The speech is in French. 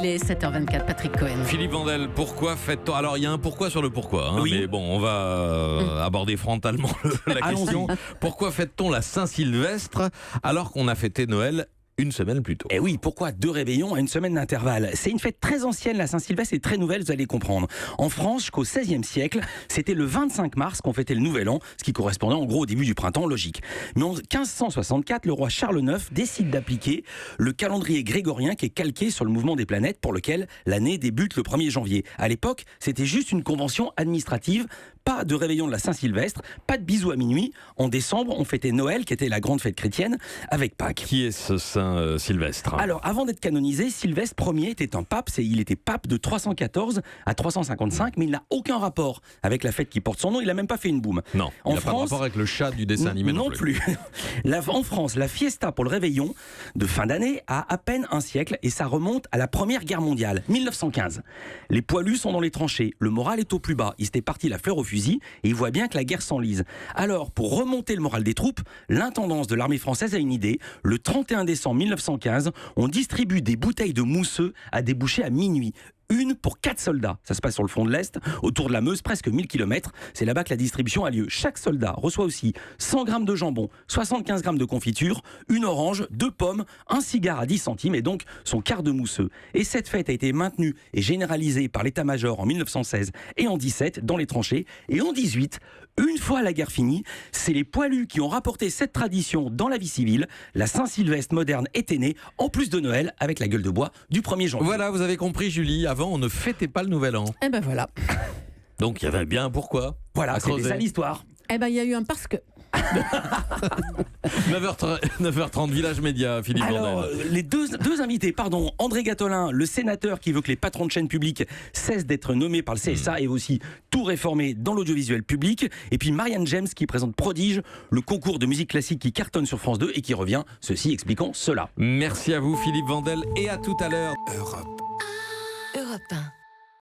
est 7h24, Patrick Cohen. Philippe Vandel, pourquoi fête-t-on... Alors, il y a un pourquoi sur le pourquoi, hein, Oui. mais bon, on va aborder frontalement la question. Pourquoi fête-t-on la Saint-Sylvestre alors qu'on a fêté Noël une semaine plus tôt? Et oui, pourquoi 2 réveillons à une semaine d'intervalle? C'est une fête très ancienne, la Saint-Sylvestre est très nouvelle, vous allez comprendre. En France, jusqu'au XVIe siècle, c'était le 25 mars qu'on fêtait le Nouvel An, ce qui correspondait en gros au début du printemps, logique. Mais en 1564, le roi Charles IX décide d'appliquer le calendrier grégorien qui est calqué sur le mouvement des planètes pour lequel l'année débute le 1er janvier. À l'époque, c'était juste une convention administrative, pas de réveillon de la Saint-Sylvestre, pas de bisous à minuit. En décembre, on fêtait Noël, qui était la grande fête chrétienne, avec Pâques. Qui est ce Saint Sylvestre? Alors, avant d'être canonisé, Sylvestre Ier était un pape. Il était pape de 314 à 355, mais il n'a aucun rapport avec la fête qui porte son nom. Il n'a même pas fait une boum. Non, il n'a pas de rapport avec le chat du dessin animé non plus. En France, la fiesta pour le réveillon de fin d'année a à peine un siècle et ça remonte à la Première Guerre mondiale, 1915. Les poilus sont dans les tranchées, le moral est au plus bas. Ils étaient partis la fleur au fusil et ils voient bien que la guerre s'enlise. Alors, pour remonter le moral des troupes, l'intendance de l'armée française a une idée. Le 31 décembre 1915, on distribue des bouteilles de mousseux à déboucher à minuit. Une pour 4 soldats. Ça se passe sur le front de l'Est, autour de la Meuse, presque 1000 km. C'est là-bas que la distribution a lieu. Chaque soldat reçoit aussi 100 grammes de jambon, 75 grammes de confiture, une orange, 2 pommes, un cigare à 10 centimes et donc son quart de mousseux. Et cette fête a été maintenue et généralisée par l'état-major en 1916 et en 17 dans les tranchées. Et en 18, une fois la guerre finie, c'est les poilus qui ont rapporté cette tradition dans la vie civile. La Saint-Sylvestre moderne était née, en plus de Noël, avec la gueule de bois du 1er janvier. Voilà, vous avez compris, Julie. Avant, on ne fêtait pas le Nouvel An. Eh ben voilà. Donc, il y avait bien un pourquoi. Voilà, c'est ça l'histoire. Eh ben il y a eu un parce que. 9h30, Village Média, Philippe Alors, Vandel. les deux invités, André Gattolin, le sénateur qui veut que les patrons de chaînes publiques cessent d'être nommés par le CSA et aussi tout réformer dans l'audiovisuel public. Et puis Marianne James qui présente Prodige, le concours de musique classique qui cartonne sur France 2 et qui revient, ceci expliquant cela. Merci à vous, Philippe Vandel, et à tout à l'heure. Europe 1.